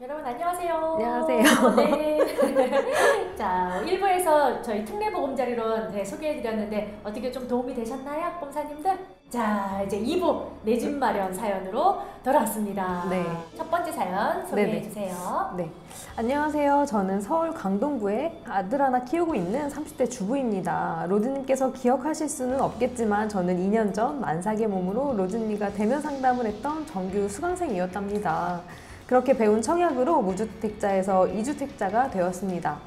여러분 안녕하세요. 안녕하세요. 네. 자, 1부에서 저희 특례보금자리론 소개해드렸는데 어떻게 좀 도움이 되셨나요, 꼼사님들? 자, 이제 2부 내 집 마련 사연으로 돌아왔습니다. 네. 첫 번째 사연 소개해주세요. 네. 안녕하세요. 저는 서울 강동구에 아들 하나 키우고 있는 30대 주부입니다. 로즈님께서 기억하실 수는 없겠지만 저는 2년 전 만삭의 몸으로 로즈님과 대면 상담을 했던 정규 수강생이었답니다. 그렇게 배운 청약으로 무주택자에서 2주택자가 되었습니다.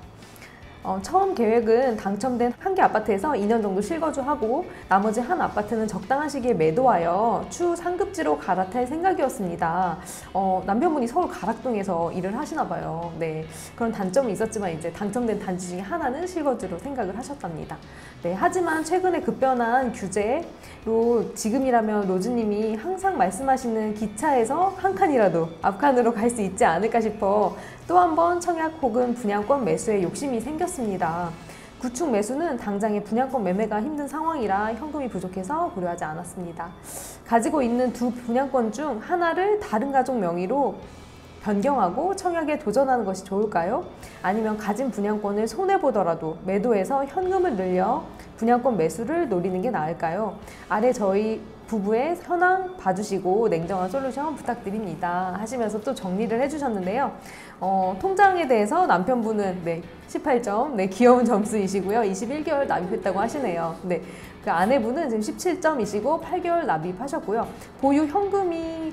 처음 계획은 당첨된 한 개 아파트에서 2년 정도 실거주하고 나머지 한 아파트는 적당한 시기에 매도하여 추후 상급지로 갈아탈 생각이었습니다. 남편분이 서울 가락동에서 일을 하시나 봐요. 네, 그런 단점이 있었지만 이제 당첨된 단지 중에 하나는 실거주로 생각을 하셨답니다. 네, 하지만 최근에 급변한 규제로 지금이라면 로즈님이 항상 말씀하시는 기차에서 한 칸이라도 앞칸으로 갈 수 있지 않을까 싶어 또 한 번 청약 혹은 분양권 매수에 욕심이 생겼습니다. 구축 매수는 당장의 분양권 매매가 힘든 상황이라 현금이 부족해서 고려하지 않았습니다. 가지고 있는 두 분양권 중 하나를 다른 가족 명의로 변경하고 청약에 도전하는 것이 좋을까요? 아니면 가진 분양권을 손해보더라도 매도해서 현금을 늘려 분양권 매수를 노리는 게 나을까요? 아래 저희 부부의 현황 봐주시고 냉정한 솔루션 부탁드립니다 하시면서 또 정리를 해주셨는데요. 통장에 대해서 남편분은 18점, 귀여운 점수이시고요. 21개월 납입했다고 하시네요. 네, 그 아내분은 지금 17점이시고 8개월 납입하셨고요. 보유 현금이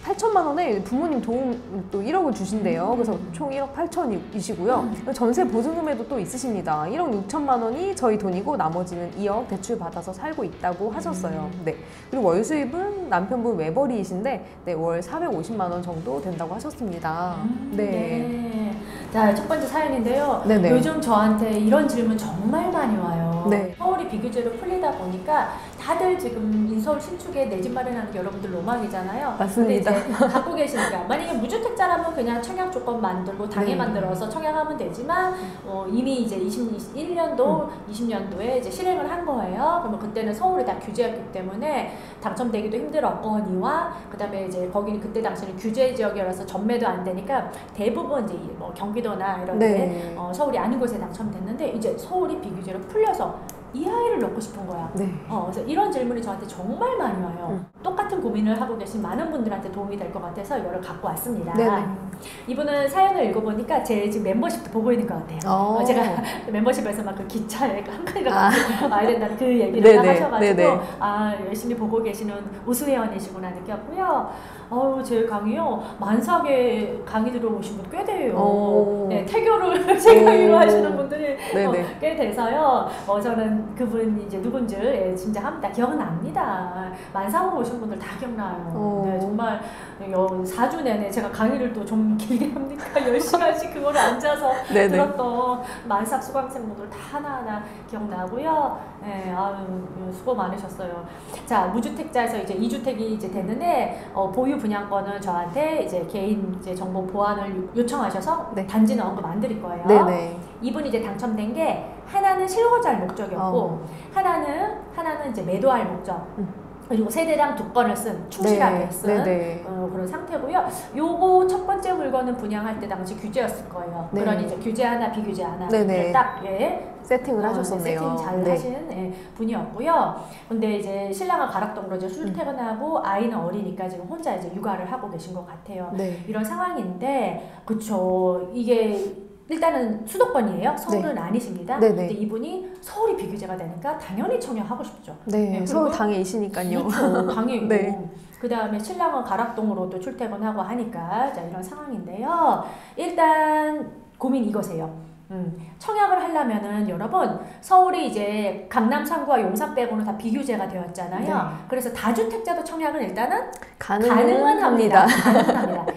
8천만 원에 부모님 도움 또 1억을 주신대요. 그래서 총 1억 8천이시고요. 전세 보증금에도 또 있으십니다. 1억 6천만 원이 저희 돈이고 나머지는 2억 대출 받아서 살고 있다고 하셨어요. 네. 그리고 월 수입은 남편분 외벌이이신데 월 450만 원 정도 된다고 하셨습니다. 네. 자, 첫 번째 사연인데요. 네네. 요즘 저한테 이런 질문 정말 많이 와요. 네. 서울이 비규제로 풀리다 보니까 다들 지금 인서울 신축에 내 집 마련하는 게 여러분들 로망이잖아요. 맞습니다. 근데 이제 갖고 계시니까 만약에 무주택자라면 그냥 청약 조건 만들고 당해 만들어서 청약하면 되지만 이미 이제 21년도, 20년도에 이제 실행을 한 거예요. 그러면 그때는 서울이 다 규제였기 때문에 당첨되기도 힘들었거니와 그다음에 이제 거기는 그때 당시는 규제 지역이라서 전매도 안 되니까 대부분 이제 뭐 경기도나 이런 데 서울이 아닌 곳에 당첨됐는데 이제 서울이 비규제로 풀려서 이 아이를 넣고 싶은 거야. 네. 그래서 이런 질문이 저한테 정말 많이 와요. 똑같은 고민을 하고 계신 많은 분들한테 도움이 될 것 같아서 이거를 갖고 왔습니다. 네네. 이분은 사연을 읽어보니까 제 지금 멤버십도 보고 있는 것 같아요. 제가 제가 막 그 기차에 한 칸이라도 와야 된다는 그 얘기를 하셔가지고 열심히 보고 계시는 우수회원이시구나 느꼈고요. 제 강의요. 만삭에 강의 들어오신 분 꽤 돼요. 네, 태교를 제 강의로 하시는 분들이 꽤 돼서요. 저는 그분 이제 누군지 진짜 합니다. 기억은 납니다. 만삭으로 오신 분들 다 기억나요. 네, 정말 4주 내내 제가 강의를 또 좀 길게 합니까? 10시간씩 그거를 앉아서 들었던 만삭 수강생분들 다 하나하나 기억나고요. 네, 수고 많으셨어요. 자, 무주택자에서 이제 2주택이 이제 됐는데 보유 분양권은 저한테 이제 개인 이제 정보 보안을 요청하셔서 단지는 언급 안 드릴 거예요. 이분이 이제 당첨된 게 하나는 실거주할 목적이었고 하나는 이제 매도할 목적. 그리고 세대당 2건을 쓴 충실하게 쓴 그런 상태고요. 요거 첫 번째 물건은 분양할 때 당시 규제였을 거예요. 그러니 이제 규제 하나 비규제 하나 딱 세팅을 하셨었네요. 세팅 잘 하신 분이었고요. 근데 이제 신랑은 가락동으로 이제 출퇴근하고 아이는 어리니까 지금 혼자 이제 육아를 하고 계신 것 같아요. 이런 상황인데 그쵸, 이게 일단은 수도권이에요. 서울은 아니십니다. 근데 이분이 서울이 비규제가 되니까 당연히 청약하고 싶죠. 서울 당해이시니까요. 그렇죠. 당해이고. 그 다음에 신랑은 가락동으로 또 출퇴근하고 하니까 자, 이런 상황인데요. 일단 고민 이거세요. 청약을 하려면은 여러분 서울이 이제 강남 3구와 용산 빼고는 다 비규제가 되었잖아요. 그래서 다주택자도 청약은 일단은 가능은 합니다.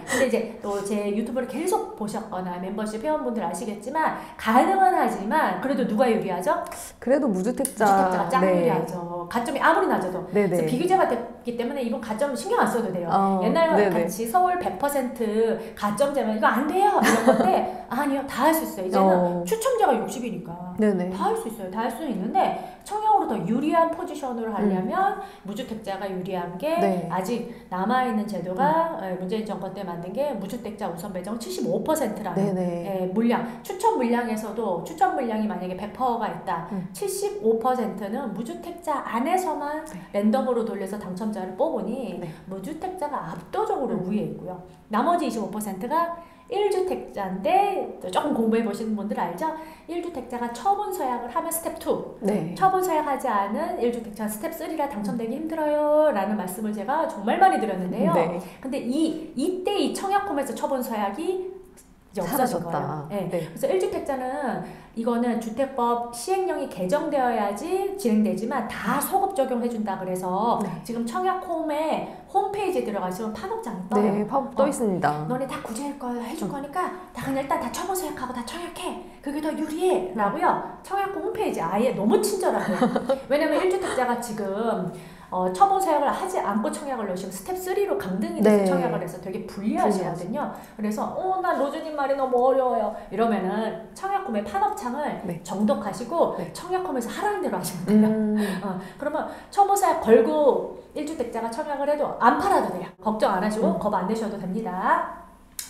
근데 이제 또 제 유튜브를 계속 보셨거나 membership 회원분들 아시겠지만 가능은 하지만 그래도 누가 유리하죠? 그래도 무주택자가 짱 유리하죠. 가점이 아무리 낮아도. 그래서 비규제가 됐기 때문에 이번 가점 신경 안 써도 돼요. 옛날 같이 서울 100% 가점제면 이거 안 돼요 이런 건데 아니요, 다 할 수 있어요. 이제는 왜냐면 추첨제가 60이니까 네네. 다 할 수 있어요. 다 할 수는 있는데 청약으로 더 유리한 포지션으로 하려면 무주택자가 유리한 게 네. 아직 남아있는 제도가 문재인 정권 때 만든 게 무주택자 우선 배정 75%라는 물량, 추첨 물량에서도 추첨 물량이 만약에 100%가 있다. 75%는 무주택자 안에서만 랜덤으로 돌려서 당첨자를 뽑으니 무주택자가 압도적으로 우위에 있고요. 나머지 25%가 1주택자인데 조금 공부해 보시는 분들 알죠? 1주택자가 처분 서약을 하면 스텝 2 처분 서약하지 않은 1주택자 스텝 3라 당첨되기 힘들어요 라는 말씀을 제가 정말 많이 드렸는데요. 근데 이때 이 청약홈에서 처분 서약이 이제 없어진 거예요. 그래서 1주택자는 이거는 주택법 시행령이 개정되어야지 진행되지만 다 소급 적용해준다 그래서 지금 청약홈에 홈페이지에 들어가시면 판업장이 떠요. 판업 떠 있습니다. 너네 다 구제할 거 해줄 거니까 다 그냥 일단 다 처분 서약하고 다 청약해. 그게 더 유리해. 라고요. 청약홈 홈페이지 아예 너무 친절하고요. 왜냐면 1주택자가 지금 처분 서약을 하지 않고 청약을 넣으시면 스텝 3로 강등이 돼서 청약을 해서 되게 불리하시거든요. 그래서 나 로즈님 말이 너무 어려워요. 이러면은 청약홈의 판업창을 정독하시고 청약홈에서 하라는 대로 하시면 돼요. 그러면 처분 서약 걸고 1주택자가 청약을 해도 안 팔아도 돼요. 걱정 안 하시고 겁 안 내셔도 됩니다.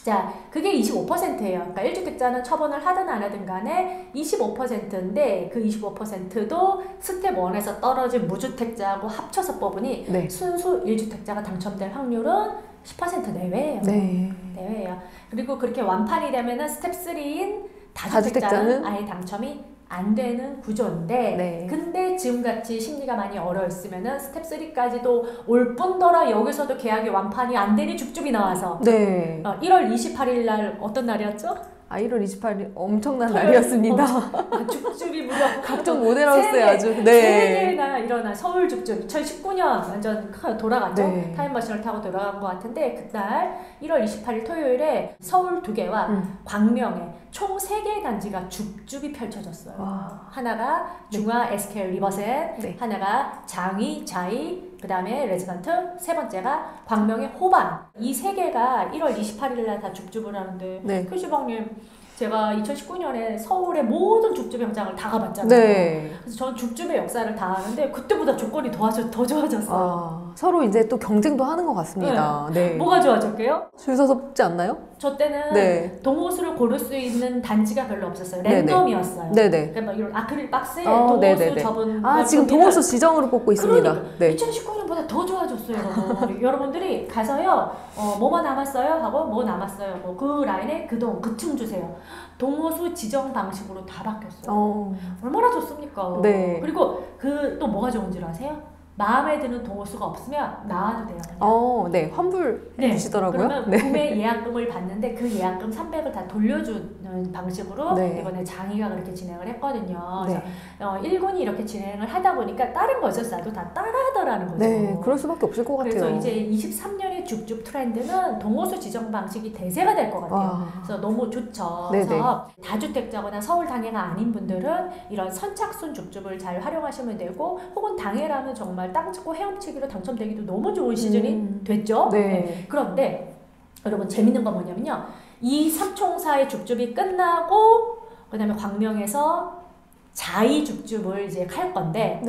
자, 그게 25%예요. 그러니까 1주택자는 처분을 하든 안 하든 간에 25%인데 그 25%도 스텝 1에서 떨어진 무주택자하고 합쳐서 뽑으니 순수 1주택자가 당첨될 확률은 10% 내외예요. 내외예요. 그리고 그렇게 완판이 되면은 스텝 3인 다주택자는 아예 당첨이 안 되는 구조인데 근데 지금같이 심리가 많이 어려웠으면은 스텝 3까지도 올 뿐더러 여기서도 계약이 완판이 안 되니 줍줍이 나와서 1월 28일 날 어떤 날이었죠? 1월 28일 엄청난 날이었습니다. 줍줍이 무려 각종 모델하우스에 아주 세 개나 일어나 서울 줍줍 2019년 완전 돌아갔죠. 타임머신을 타고 돌아간 것 같은데 그날 1월 28일 토요일에 서울 2개와 광명에 총 3개의 단지가 줍줍이 펼쳐졌어요. 하나가 중화 SKL 리버셋, 하나가 장위, 자이, 그 다음에 레지던트, 세 번째가 광명의 호반. 이 3개가 1월 28일 날 다 줍줍을 하는데 표시방님 제가 2019년에 서울의 모든 줍줍 현장을 다 가봤잖아요. 그래서 저는 줍줍의 역사를 다 아는데 그때보다 조건이 더 좋아졌어요. 서로 이제 또 경쟁도 하는 것 같습니다. 뭐가 좋아졌게요? 줄 서서 뽑지 않나요? 저 때는 동호수를 고를 수 있는 단지가 별로 없었어요. 랜덤이었어요. 그러니까 막 이런 아크릴 박스에 동호수 접은 지금 동호수 지정으로 뽑고 있습니다. 2019년보다 더 좋아졌어요, 여러분. 여러분들이 가서요, 뭐뭐 남았어요? 하고 뭐 남았어요? 뭐 그 라인에 그 층 주세요. 동호수 지정 방식으로 다 바뀌었어요. 얼마나 좋습니까? 그리고 또 뭐가 좋은 줄 아세요? 마음에 드는 동호수가 없으면 나와도 돼요. 환불 해주시더라고요. 그러면 구매 예약금을 받는데 그 예약금 300을 다 돌려주는 방식으로 이번에 장희가 그렇게 진행을 했거든요. 그래서 1군이 이렇게 진행을 하다 보니까 다른 거였어도 다 따라하더라는 거죠. 그럴 수밖에 없을 것 같아요. 그래서 이제 23년의 줍줍 트렌드는 동호수 지정 방식이 대세가 될 것 같아요. 그래서 너무 좋죠. 그래서 다주택자거나 서울 당해가 아닌 분들은 이런 선착순 줍줍을 잘 활용하시면 되고 혹은 당해라면 정말 땅 짓고 헤엄치기로 당첨되기도 너무 좋은 시즌이 됐죠. 그런데 여러분 재밌는 건 뭐냐면요. 이 삼총사의 줍줍이 끝나고 그 다음에 광명에서 자위 줍줍을 이제 할 건데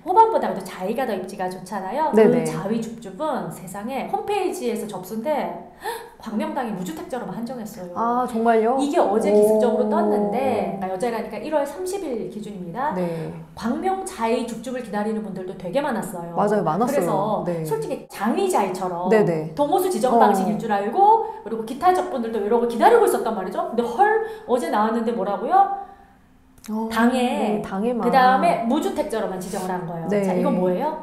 호반보다도 자위가 더 입지가 좋잖아요. 그 자위 줍줍은 세상에 홈페이지에서 접수인데 광명당이 무주택자로만 한정했어요. 정말요? 이게 어제 기습적으로 떴는데 어제라니까 1월 30일 기준입니다. 광명 자위 줍줍을 기다리는 분들도 되게 많았어요. 맞아요, 많았어요. 그래서 솔직히 장위 자위처럼 동호수 지정 방식일 줄 알고 그리고 기타적 분들도 이러고 기다리고 있었단 말이죠. 근데 어제 나왔는데 뭐라고요? 당해만. 그 다음에 무주택자로만 지정을 한 거예요. 자, 이건 뭐예요?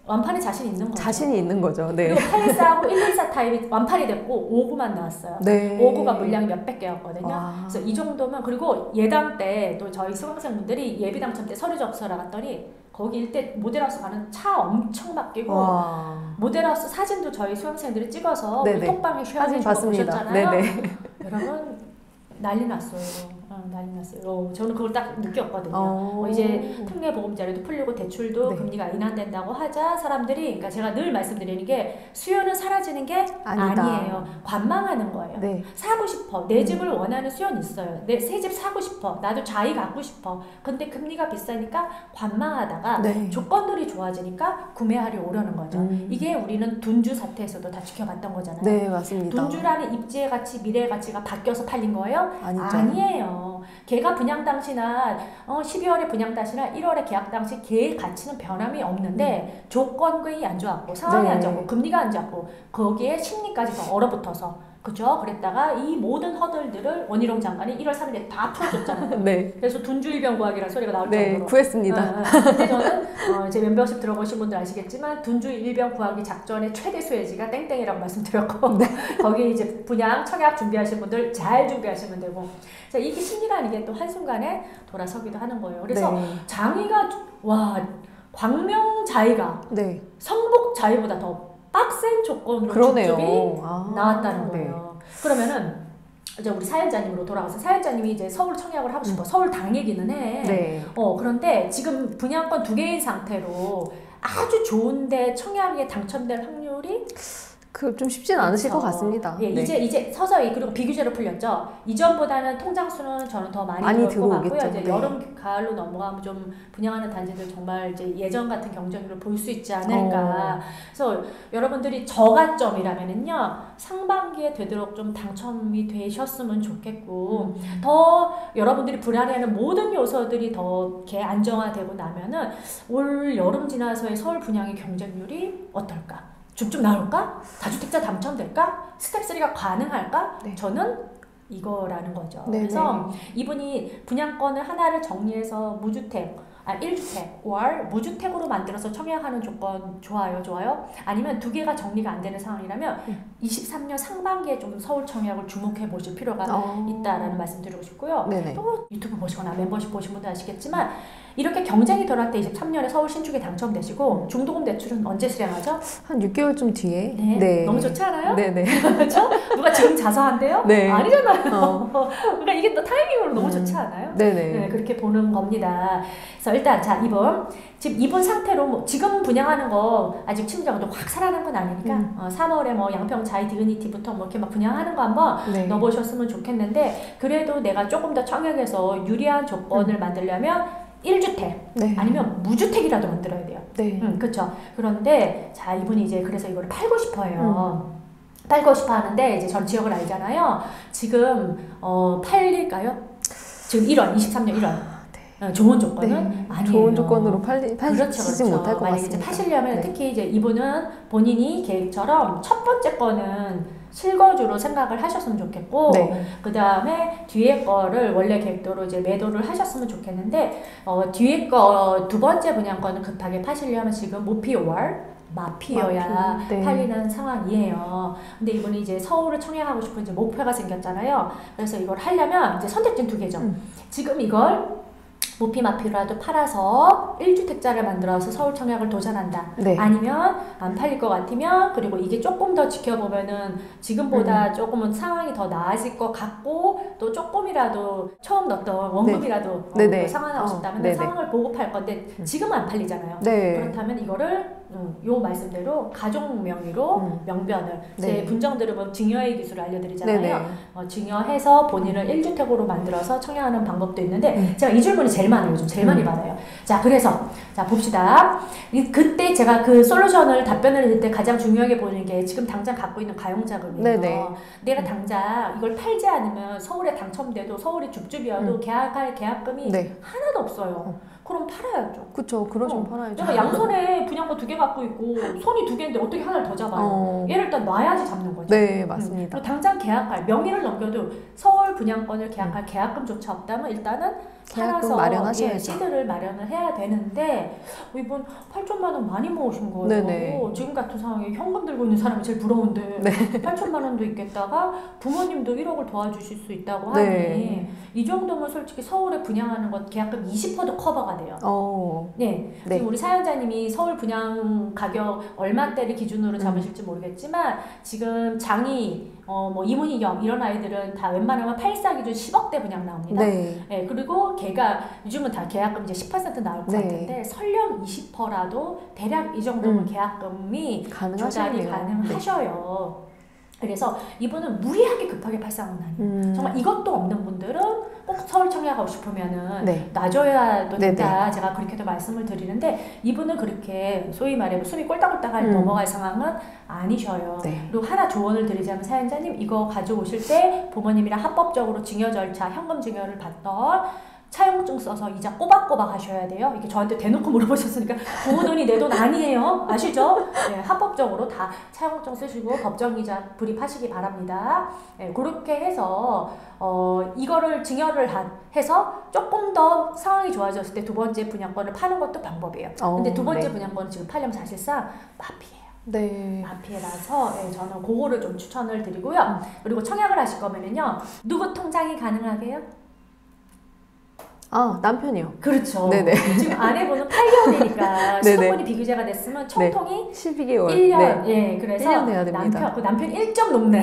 완판에 자신 있는 거죠. 자신이 있는 거죠. 그리고 814하고 114 타입이 완판이 됐고 5구만 나왔어요. 5구가 물량이 몇백 개였거든요. 그래서 이 정도면 그리고 예당 때 또 저희 수강생분들이 예비 당첨 때 서류 접수하러 갔더니 거기 일대 모델하우스 가는 차 엄청 맡기고 모델하우스 사진도 저희 수강생들이 찍어서 우리 톡방에 쉐어해주고 보셨잖아요. 여러분 난리 났어요. 난리 났어요. 저는 그걸 딱 느꼈거든요. 이제 특례보험자료도 풀리고 대출도 네. 금리가 인하된다고 하자 사람들이, 그러니까 제가 늘 말씀드리는 게 수요는 사라지는 게 아니다. 아니에요. 관망하는 거예요. 네. 사고 싶어. 내 집을 원하는 수요는 있어요. 내 새 집 사고 싶어. 나도 자이 갖고 싶어. 근데 금리가 비싸니까 관망하다가 네. 조건들이 좋아지니까 구매하려 오려는 거죠. 이게 우리는 둔주 사태에서도 다 지켜봤던 거잖아요. 네, 맞습니다. 둔주라는 입지의 가치, 미래의 가치가 바뀌어서 팔린 거예요? 아니죠. 아니에요. 걔가 분양 당시나 12월에 분양 당시나 1월에 계약 당시 걔의 가치는 변함이 없는데 조건이 안 좋았고 상황이 네. 안 좋았고 금리가 안 좋았고 거기에 심리까지 더 얼어붙어서 그죠? 그랬다가 이 모든 허들들을 원희룡 장관이 1월 3일에 다 풀어줬잖아요. 네. 그래서 둔주일병 구하기라는 소리가 나올 네, 정도로. 구했습니다. 근데 저는 제 멤버십 들어보신 분들 아시겠지만 둔주일병 구하기 작전의 최대 수혜지가 땡땡이라고 말씀드렸고 네. 거기 이제 분양 청약 준비하신 분들 잘 준비하시면 되고 자, 이게 심리라는 게 또 한순간에 돌아서기도 하는 거예요. 그래서 네. 장위가 광명자위가 네. 성북자위보다 더 빡센 조건으로 그러네요. 쭉쭉이 아, 나왔다는 네. 거예요. 그러면은 이제 우리 사연자님으로 돌아가서 사연자님이 이제 서울 청약을 하고 싶어. 서울 당이기는 해. 네. 그런데 지금 분양권 2개인 상태로 아주 좋은데 청약에 당첨될 확률이 좀 쉽진 않으실 것 같습니다. 예, 네. 이제 서서히 그리고 비규제로 풀렸죠. 이전보다는 통장 수는 저는 더 많이 들어올 것 같고요. 이제 네. 여름 가을로 넘어가면 좀 분양하는 단지들 정말 이제 예전 같은 경쟁률을 볼 수 있지 않을까. 그래서 여러분들이 저가점이라면은요 상반기에 되도록 좀 당첨이 되셨으면 좋겠고 더 여러분들이 불안해하는 모든 요소들이 더 이렇게 안정화되고 나면은 올 여름 지나서의 서울 분양의 경쟁률이 어떨까? 좀 나올까? 다주택자 당첨될까? 스텝 3가 가능할까? 네. 저는 이거라는 거죠. 네네. 그래서 이분이 분양권을 하나를 정리해서 무주택, 1주택, or 무주택으로 만들어서 청약하는 조건 좋아요. 아니면 2개가 정리가 안 되는 상황이라면 23년 상반기에 좀 서울 청약을 주목해 보실 필요가 있다라는 말씀 드리고 싶고요. 네네. 또 유튜브 보시거나 멤버십 보신 분들 아시겠지만 이렇게 경쟁이 덜할 때 23년에 서울 신축에 당첨되시고 중도금 대출은 언제 실행하죠? 한 6개월쯤 뒤에. 네. 너무 좋지 않아요? 네네. 그렇죠? 누가 지금 자서한대요? 네. 아니잖아요. 그러니까 이게 또 타이밍으로 너무 좋지 않아요? 네네. 네, 그렇게 보는 겁니다. 그래서 일단 자 지금 이분 상태로 지금 분양하는 거 아직 침자가 확 살아난 건 아니니까 3월에 뭐 양평 자이 디그니티부터 뭐 이렇게 막 분양하는 거 한번 네. 넣어보셨으면 좋겠는데 그래도 내가 조금 더 청약에서 유리한 조건을 만들려면 1주택 네. 아니면 무주택이라도 만들어야 돼요. 네. 그렇죠. 그런데 자 이분이 이제 그래서 이거를 팔고 싶어요. 팔고 싶어 하는데 이제 전 지역을 알잖아요. 지금 팔릴까요? 지금 23년 1월. 좋은 조건은 아니에요. 좋은 조건으로 팔리지 그렇죠. 못할 것 만약에 같습니다. 이제 파시려면 네. 특히 이제 이분은 본인이 계획처럼 첫 번째 거는 실거주로 생각을 하셨으면 좋겠고 네. 그 다음에 뒤에 거를 원래 계획대로 이제 매도를 하셨으면 좋겠는데 뒤에 거 2번째 분양권을 급하게 파시려면 지금 모피 5월 마피여야 네. 팔리는 상황이에요. 근데 이분이 이제 서울을 청약하고 싶은 이제 목표가 생겼잖아요. 그래서 이걸 하려면 이제 선택지는 2개죠. 지금 이걸 모피 마피라도 팔아서 1주택자를 만들어서 서울 청약을 도전한다. 네. 아니면 안 팔릴 것 같으면 그리고 이게 조금 더 지켜보면은 지금보다 조금은 상황이 더 나아질 것 같고 또 조금이라도 처음 넣었던 원금이라도 상환하고 싶다면 상황을 보고 팔 건데 지금은 안 팔리잖아요. 네. 그렇다면 이거를 요 말씀대로 가족 명의로 명변을 제 분정 들으면 증여의 기술을 알려드리잖아요. 증여해서 본인을 1주택으로 만들어서 청약하는 방법도 있는데 제가 이 질문이 제일 많아요. 요즘 제일 많이 받아요. 자 그래서 자 봅시다. 그때 제가 그 솔루션을 답변을 드릴 때 가장 중요하게 보는 게 지금 당장 갖고 있는 가용자금이에요. 내가 당장 이걸 팔지 않으면 서울에 당첨돼도 서울이 줍줍이어도 계약할 계약금이 하나도 없어요. 그럼 팔아야죠. 그쵸. 그러시면 팔아야죠. 내가 양손에 분양권 2개 갖고 있고 손이 2개인데 어떻게 하나를 더 잡아요? 얘를 일단 놔야지 잡는 거죠. 네, 맞습니다. 당장 계약할 명의를 넘겨도 서울 분양권을 계약할 계약금조차 없다면 일단은 계약금 마련하셔야죠. 시드를 마련을 해야 되는데 이분 8천만 원 많이 모으신 거예요. 네네. 지금 같은 상황에 현금 들고 있는 사람이 제일 부러운데 8천만 원도 있겠다가 부모님도 1억을 도와주실 수 있다고 하니 이 정도면 솔직히 서울에 분양하는 것 계약금 20%도 커버가 돼요. 네. 지금 우리 사연자님이 서울 분양 가격 얼마대를 기준으로 잡으실지 모르겠지만 지금 장이 뭐 이문희 겸 이런 아이들은 다 웬만하면 8사 기준 10억대 분양 나옵니다. 네, 그리고 걔가 요즘은 다 계약금 이제 10% 나올 것 같은데 설령 20%라도 대략 이 정도면 계약금이 조달이 가능하셔요. 그래서 이분은 무리하게 급하게 팔 상황은 아니에요. 정말 이것도 없는 분들은 꼭 서울 청약 가고 싶으면은 놔줘야 된다. 제가 그렇게도 말씀을 드리는데 이분은 그렇게 소위 말해 숨이 꼴딱꼴딱 넘어갈 상황은 아니셔요. 그리고 하나 조언을 드리자면 사연자님 이거 가져오실 때 부모님이랑 합법적으로 증여 절차, 현금 증여를 받던 차용증 써서 이자 꼬박꼬박 하셔야 돼요. 이렇게 저한테 대놓고 물어보셨으니까 부모 돈이 내 돈 아니에요. 아시죠? 네, 합법적으로 다 차용증 쓰시고 법정이자 불입하시기 바랍니다. 네, 그렇게 해서 이거를 증여를 해서 조금 더 상황이 좋아졌을 때 두 번째 분양권을 파는 것도 방법이에요. 근데 두 번째 분양권은 지금 팔려면 사실상 마피예요. 마피라서 저는 그거를 좀 추천을 드리고요. 그리고 청약을 하실 거면은요. 누구 통장이 가능하게요? 남편이요. 그렇죠. 지금 아내분은 8개월이니까 신혼분이 비규제가 됐으면 총통이 12개월. 1년. 그래서 1년 돼야 됩니다. 남편 1점 높네.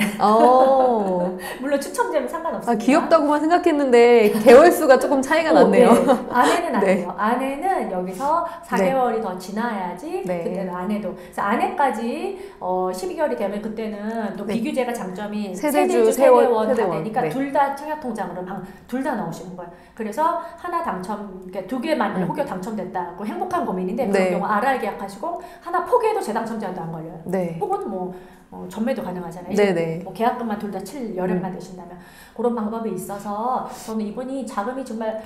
물론 추첨제는 상관없습니다. 귀엽다고만 생각했는데 개월수가 조금 차이가 났네요. 아내는 안 돼요. 아내는 여기서 4개월이 더 지나야지 그때는 아내도. 그래서 아내까지 12개월이 되면 그때는 또 비규제가 장점이 세대주 세대원 다 되니까 둘 다 청약통장으로 둘 다 넣으시는 거예요. 그래서 하나 당첨, 그러니까 2개만 혹여 당첨됐다고 행복한 고민인데 그런 경우 RR 계약하시고 하나 포기해도 재당첨 제한도 안 걸려요. 혹은 뭐 전매도 가능하잖아요. 뭐 계약금만 둘 다 칠 여력만 되신다면 그런 방법이 있어서 저는 이분이 자금이 정말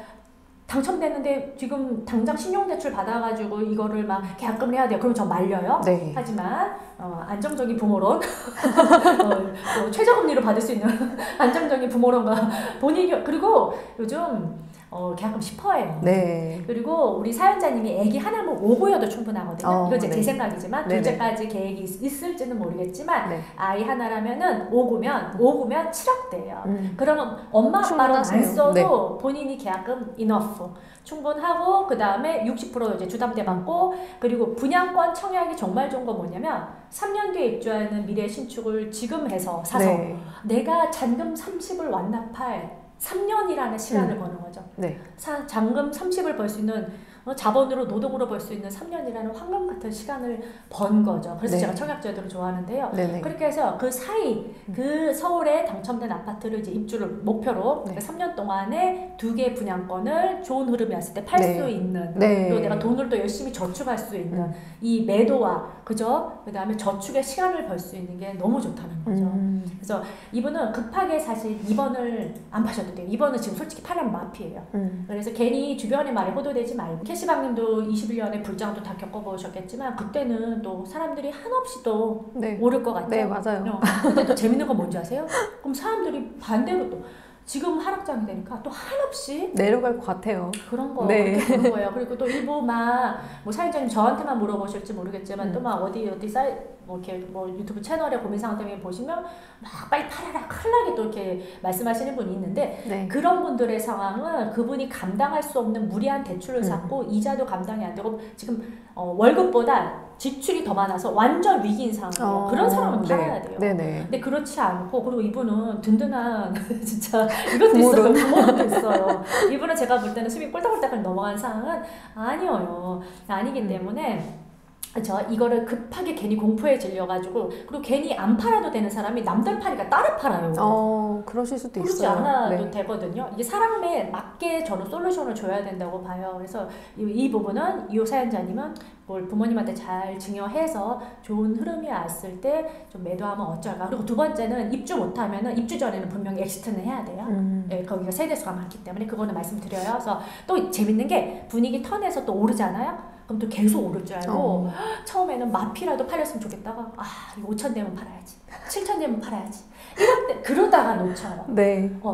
당첨됐는데 지금 당장 신용대출 받아가지고 이거를 막 계약금을 해야 돼요. 그럼 저 말려요. 하지만 안정적인 부모론 최저금리로 받을 수 있는 안정적인 부모론과 본인이 그리고 요즘 계약금 10%예요. 그리고 우리 사연자님이 애기 하나면 5구여도 충분하거든요. 이건 제 생각이지만 둘째까지 계획이 있을지는 모르겠지만 아이 하나라면은 5구면 7억대예요. 그러면 엄마 아빠는 안 써도 본인이 계약금 enough 충분하고 그 다음에 60% 이제 주담대 받고 그리고 분양권 청약이 정말 좋은 건 뭐냐면 3년 뒤에 입주하는 미래 신축을 지금 해서 사서 내가 잔금 30을 완납할 3년이라는 시간을 버는 거죠. 잔금 30을 벌 수 있는 자본으로 노동으로 벌 수 있는 3년이라는 황금 같은 시간을 번 거죠. 그래서 제가 청약제도를 좋아하는데요. 그렇게 해서 그 사이 그 서울에 당첨된 아파트를 이제 입주를 목표로 3년 동안에 2개 분양권을 좋은 흐름이 왔을 때 팔 수 있는 그리고 내가 돈을 또 열심히 저축할 수 있는 이 매도와 그 다음에 저축의 시간을 벌 수 있는 게 너무 좋다는 거죠. 그래서 이분은 급하게 사실 2번을 안 파셔도 돼요. 2번은 지금 솔직히 팔려면 마피예요. 그래서 괜히 주변의 말에 호도되지 말고 캐시방님도 21년에 불장도 다 겪어보셨겠지만 그때는 또 사람들이 한없이 또 오를 것 같죠. 맞아요. 근데 또 재밌는 건 뭔지 아세요? 그럼 사람들이 반대로 또 지금 하락장이 되니까 또 한없이 내려갈 것 같아요. 그런 그런 거예요. 그리고 또 일부 막 뭐 사연자님 저한테만 물어보실지 모르겠지만 또 막 어디 뭐 이렇게 뭐 유튜브 채널에 고민사항 때문에 보시면 막 빨리 팔아라 큰일 나게 또 이렇게 말씀하시는 분이 있는데 그런 분들의 상황은 그분이 감당할 수 없는 무리한 대출을 쌓고 이자도 감당이 안 되고 지금 월급보다 지출이 더 많아서 완전 위기인 상황이에요. 그런 사람은 팔아야 돼요. 근데 그렇지 않고 그리고 이분은 든든한 진짜 이것도 있어요. 부모도 있어요. 이분은 제가 볼 때는 숨이 꼴딱꼴딱 넘어간 상황은 아니기 때문에 그렇죠. 이거를 급하게 괜히 공포에 질려가지고 그리고 괜히 안 팔아도 되는 사람이 남들 파니까 따라 팔아요. 그러실 수도 있어요. 그렇지 않아도 되거든요. 이게 사람에 맞게 저는 솔루션을 줘야 된다고 봐요. 그래서 이 부분은 이 사연자님은 뭘 부모님한테 잘 증여해서 좋은 흐름이 왔을 때 좀 매도하면 어쩔까. 그리고 두 번째는 입주 못하면은 입주 전에는 분명히 엑시트는 해야 돼요. 거기가 세대수가 많기 때문에 그거는 말씀드려요. 그래서 또 재밌는 게 분위기 턴에서 또 오르잖아요. 그럼 또 계속 오를 줄 알고 처음에는 마피라도 팔렸으면 좋겠다가 이거 5천 되면 팔아야지 7천 되면 팔아야지 그러다가 놓쳐요.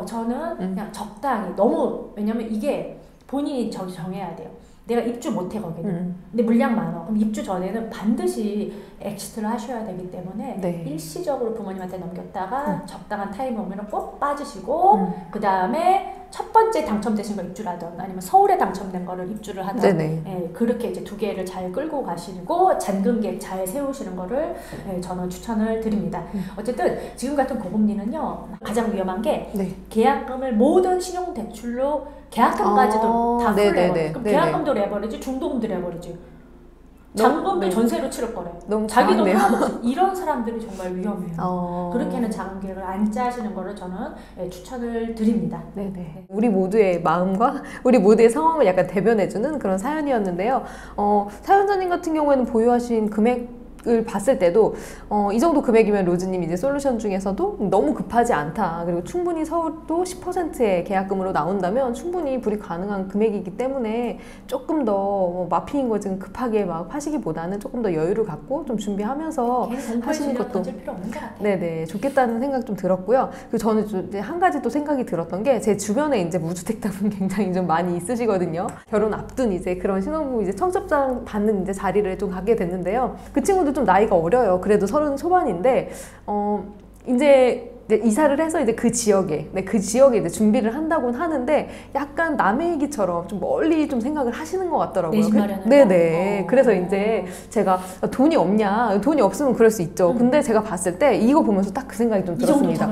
저는 그냥 적당히 너무 왜냐면 이게 본인이 정해야 돼요. 내가 입주 못해 거기는. 근데 물량 많아. 그럼 입주 전에는 반드시 엑시트를 하셔야 되기 때문에 네. 일시적으로 부모님한테 넘겼다가 적당한 타임이 오면 꼭 빠지시고 그 다음에 첫 번째 당첨되신 거 입주를 하든 아니면 서울에 당첨된 거를 입주를 하든 예, 그렇게 이제 두 개를 잘 끌고 가시고 잔금 계획 잘 세우시는 거를 예, 저는 추천을 드립니다. 어쨌든 지금 같은 고금리는요 가장 위험한 게 네. 계약금을 모든 신용대출로 계약금까지도 다 풀레버리지. 그럼 계약금도 레버리지, 중도금도 레버리지. 잔금도 네. 전세로 치를 거래. 자기도 하나도 이런 사람들이 정말 위험해요. 그렇게는 자금 계획을 안 짜시는 거를 저는 예, 추천을 드립니다. 네네. 네. 우리 모두의 마음과 우리 모두의 상황을 약간 대변해주는 그런 사연이었는데요. 사연자님 같은 경우에는 보유하신 금액 을 봤을 때도 이 정도 금액이면 로즈님 이제 솔루션 중에서도 너무 급하지 않다. 그리고 충분히 서울도 10%의 계약금으로 나온다면 충분히 불이 가능한 금액이기 때문에 조금 더 마피인 거 지금 급하게 막 하시기보다는 조금 더 여유를 갖고 좀 준비하면서 하시는 것도 필요 없는 것 같아요. 네네 좋겠다는 생각 좀 들었고요. 그리고 저는 좀 이제 한 가지 또 생각이 들었던 게 제 주변에 이제 무주택자분 굉장히 좀 많이 있으시거든요. 결혼 앞둔 이제 그런 신혼부부 이제 청첩장 받는 이제 자리를 좀 갖게 됐는데요. 그 친구들 좀 나이가 어려요. 그래도 30 초반인데 이제 이사를 해서 이제 그 지역에 이제 준비를 한다고는 하는데 약간 남의 얘기처럼 좀 멀리 좀 생각을 하시는 것 같더라고요. 네네. 그래서 이제 제가 돈이 없냐? 돈이 없으면 그럴 수 있죠. 근데 제가 봤을 때 이거 보면서 딱 그 생각이 좀 들었습니다.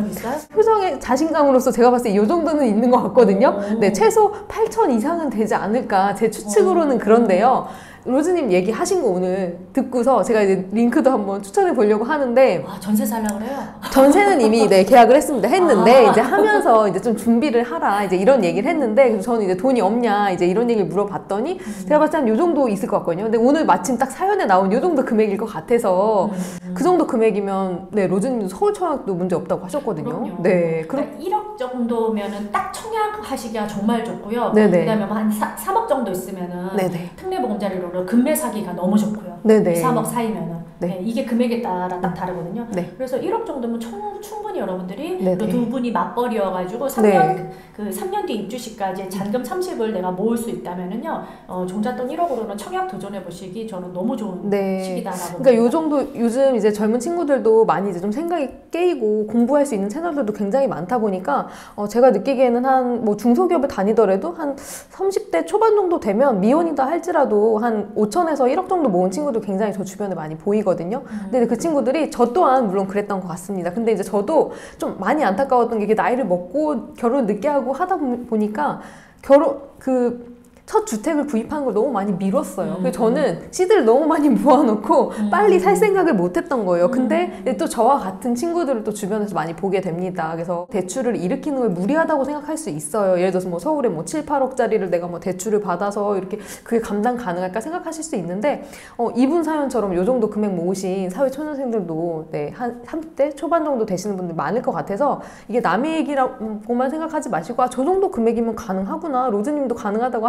표정의 자신감으로서 제가 봤을 때 이 정도는 있는 것 같거든요. 네, 최소 8천 이상은 되지 않을까 제 추측으로는 그런데요. 로즈님 얘기하신 거 오늘 듣고서 제가 이제 링크도 한번 추천해 보려고 하는데 전세 살라고 그래요? 전세는 이미 네, 계약을 했는데 이제 하면서 이제 좀 준비를 하라 이제 이런 얘기를 했는데 그래서 저는 이제 돈이 없냐 이제 이런 얘기를 물어봤더니 제가 봤을 때 한 요 정도 있을 것 같거든요. 근데 오늘 마침 딱 사연에 나온 요 정도 금액일 것 같아서 그 정도 금액이면 네, 로즈님도 서울 청약도 문제 없다고 하셨거든요. 그럼요. 네, 그러니까 1억 정도면은 딱 청약하시기가 정말 좋고요. 그다음에 한 3억 정도 있으면은 특례보금자리로 금매 사기가 너무 좋고요. 2, 3억 사이면은 네, 이게 금액에 따라 딱 다르거든요. 그래서 1억 정도면 충분히 여러분들이 또 두 분이 맞벌이여가지고 3년 뒤 입주 시까지 잔금 30을 내가 모을 수 있다면은요, 종잣돈 1억으로는 청약 도전해 보시기 저는 너무 좋은 시기다라고. 그러니까 요 정도 요즘 이제 젊은 친구들도 많이 이제 좀 생각이 깨이고 공부할 수 있는 채널들도 굉장히 많다 보니까 제가 느끼기에는 한 뭐 중소기업을 다니더라도 한 30대 초반 정도 되면 미혼이다 할지라도 한 5천에서 1억 정도 모은 친구도 굉장히 저 주변에 많이 보이거든요. 근데 그 친구들이 저 또한 물론 그랬던 것 같습니다. 근데 이제 저도 좀 많이 안타까웠던 게 이게 나이를 먹고 결혼을 늦게 하고 하다 보니까 첫 주택을 구입하는 걸 너무 많이 미뤘어요. 그래서 저는 씨들을 너무 많이 모아놓고 빨리 살 생각을 못했던 거예요. 근데 또 저와 같은 친구들을 또 주변에서 많이 보게 됩니다. 그래서 대출을 일으키는 걸 무리하다고 생각할 수 있어요. 예를 들어서 뭐 서울에 뭐 7, 8억짜리를 내가 뭐 대출을 받아서 이렇게 그게 감당 가능할까 생각하실 수 있는데 이분 사연처럼 요 정도 금액 모으신 사회초년생들도 네, 한 30대 초반 정도 되시는 분들 많을 것 같아서 이게 남의 얘기라고만 생각하지 마시고 저 정도 금액이면 가능하구나. 로즈님도 가능하다고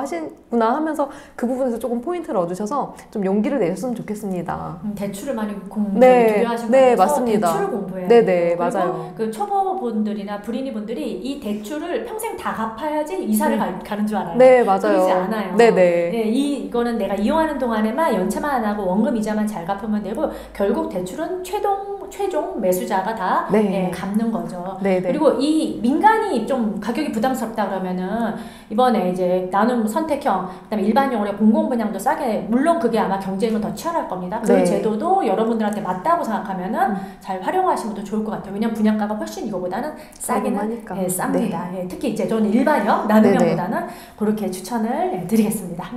구나 하면서 그 부분에서 조금 포인트를 얻으셔서 좀 용기를 내셨으면 좋겠습니다. 대출을 많이 두려워하시고 맞습니다. 대출을 공부해야 돼요. 맞아요. 그 초보분들이나 불인이분들이 이 대출을 평생 다 갚아야지 이사를 가는 줄 알아요. 네, 맞아요. 그렇지 않아요. 네, 이거는 내가 이용하는 동안에만 연체만 안 하고 원금 이자만 잘 갚으면 되고 결국 대출은 최종 매수자가 다 갚는 거죠. 그리고 이 민간이 좀 가격이 부담스럽다 그러면은 이번에 이제 나눔 선택형 그다음에 일반용으로 공공분양도 싸게 물론 그게 아마 경쟁은 더 치열할 겁니다. 그 제도도 여러분들한테 맞다고 생각하면은 잘 활용하시면 더 좋을 것 같아요. 왜냐면 분양가가 훨씬 이거보다는 싸기는 쌉니다. 특히 이제 저는 일반형 나눔형보다는 그렇게 추천을 드리겠습니다.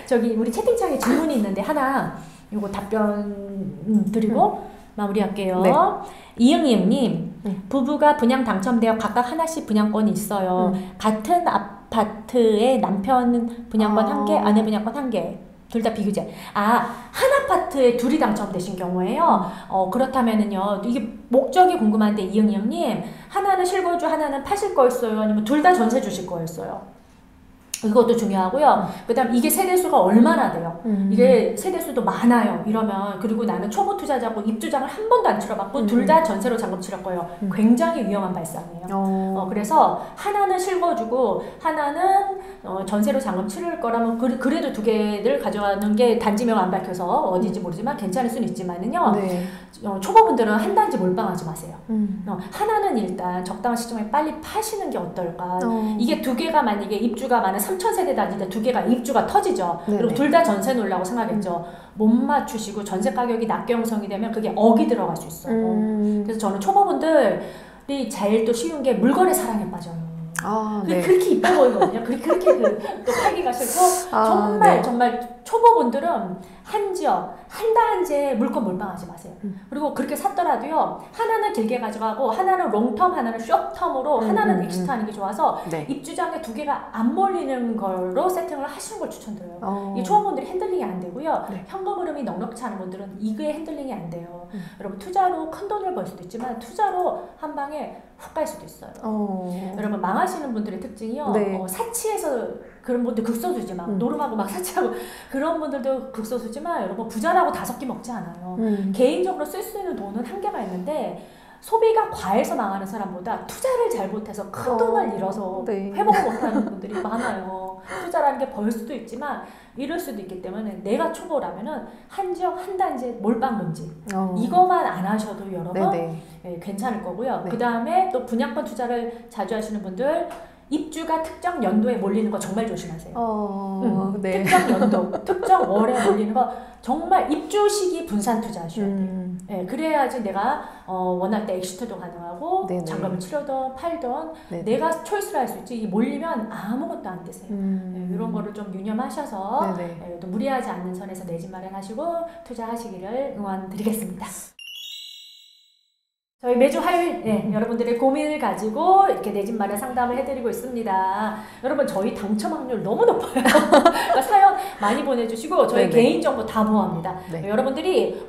저기 우리 채팅창에 질문이 있는데 하나 요거 답변 드리고 마무리할게요. 이응이응님 부부가 분양 당첨되어 각각 하나씩 분양권이 있어요. 같은 아파트에 남편 분양권 1개, 아내 분양권 1개. 둘 다 비교제. 한 아파트에 둘이 당첨되신 경우에요. 그렇다면은요, 이게 목적이 궁금한데 이응이응님 하나는 실거주, 하나는 파실 거였어요? 아니면 둘 다 전세 주실 거였어요? 이것도 중요하고요. 그다음 이게 세대수가 얼마나 돼요. 이게 세대수도 많아요. 이러면 그리고 나는 초보 투자자고 입주장을 한 번도 안 치러봤고 둘 다 전세로 잔금 치를 거예요. 굉장히 위험한 발상이에요. 그래서 하나는 실거주고 하나는 전세로 잔금 치를 거라면 그래도 두 개를 가져가는 게 단지명 안 밝혀서 어디인지 모르지만 괜찮을 수는 있지만은요. 네. 초보분들은 한 단지 몰빵하지 마세요. 하나는 일단 적당한 시점에 빨리 파시는 게 어떨까. 이게 두 개가 만약에 입주가 많은 3,000세대 단지인데 두 개가 입주가 터지죠. 네네. 그리고 둘 다 전세 놓으려고 생각했죠. 못 맞추시고 전세 가격이 낮게 형성이 되면 그게 억이 들어갈 수 있어요. 그래서 저는 초보분들이 제일 또 쉬운 게 물건의 사랑에 빠져요. 네. 그렇게 이뻐 보이거든요. 그렇게 또 팔기가 싫고 정말 네. 정말 초보분들은 한 지역 한 단지에 물건 몰빵하지 마세요. 그리고 그렇게 샀더라도요 하나는 길게 가져가고 하나는 롱텀 하나는 숏텀으로 하나는 엑시트하는 게 좋아서 네. 입주장에 두 개가 안 몰리는 걸로 세팅을 하시는 걸 추천드려요. 이 초보분들이 핸들링이 안 되고요. 네. 현금 흐름이 넉넉치 않은 분들은 이게 핸들링이 안 돼요. 여러분 투자로 큰 돈을 벌 수도 있지만 투자로 한 방에 훅 갈 수도 있어요. 여러분 망하시는 분들의 특징이요. 네. 사치해서 그런 분들 극소수지 막 노름하고 막 사치하고 그런 분들도 극소수지만 여러분 부자라고 5끼 먹지 않아요. 개인적으로 쓸 수 있는 돈은 한계가 있는데 소비가 과해서 망하는 사람보다 투자를 잘못해서 큰 돈을 잃어서 네. 회복을 못하는 분들이 많아요. 투자라는 게 벌 수도 있지만 잃을 수도 있기 때문에 내가 초보라면은 한 지역 한 단지에 몰빵 금지 이거만 안 하셔도 여러분 네, 괜찮을 거고요. 네. 그 다음에 또 분양권 투자를 자주 하시는 분들 입주가 특정 연도에 몰리는 거 정말 조심하세요. 네. 특정 연도, 특정 월에 몰리는 거 정말 입주 시기 분산 투자하셔야 돼요. 네, 그래야지 내가 원할 때 엑시트도 가능하고 네네. 잔금을 치르던 팔던 네네. 내가 초이스를 할 수 있지. 몰리면 아무것도 안 되세요. 네, 이런 거를 좀 유념하셔서 네, 또 무리하지 않는 선에서 내 집 마련하시고 투자하시기를 응원드리겠습니다. 저희 매주 화요일 네, 여러분들의 고민을 가지고 이렇게 내 집 마련 상담을 해드리고 있습니다. 여러분 저희 당첨 확률 너무 높아요. 그러니까 사연 많이 보내주시고 저희 네네. 개인정보 다 보호합니다. 네. 여러분들이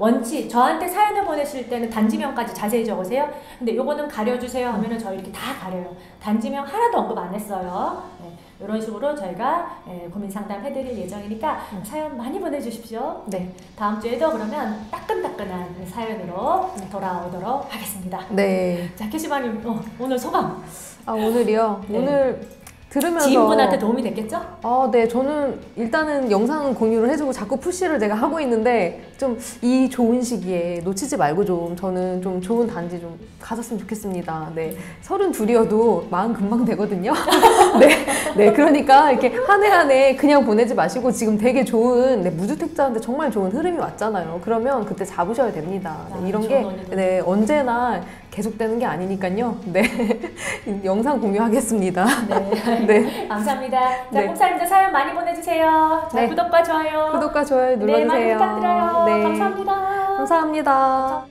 저한테 사연을 보내실 때는 단지명까지 자세히 적으세요. 근데 요거는 가려주세요 하면은 저희 이렇게 다 가려요. 단지명 하나도 언급 안 했어요. 네. 이런 식으로 저희가 고민 상담 해드릴 예정이니까 사연 많이 보내주십시오. 네. 다음 주에도 그러면 따끈따끈한 사연으로 돌아오도록 하겠습니다. 네. 자, 캐시바님 오늘 소감. 오늘이요? 네. 오늘 들으면서 지인분한테 도움이 됐겠죠? 네. 저는 일단은 영상 공유를 해주고 자꾸 푸시를 제가 하고 있는데 좀 이 좋은 시기에 놓치지 말고 저는 좀 좋은 단지 좀 가졌으면 좋겠습니다. 네. 32이어도 마음 금방 되거든요. 네. 그러니까 이렇게 한 해 한 해 그냥 보내지 마시고 지금 되게 좋은 무주택자인데 정말 좋은 흐름이 왔잖아요. 그러면 그때 잡으셔야 됩니다. 이런 게 언제나 계속되는 게 아니니까요. 네. 영상 공유하겠습니다. 네. 감사합니다. 자, 콩사님들 사연 많이 보내주세요. 자, 구독과 좋아요. 눌러주세요. 네, 많이 부탁드려요. 네. 감사합니다. 감사합니다.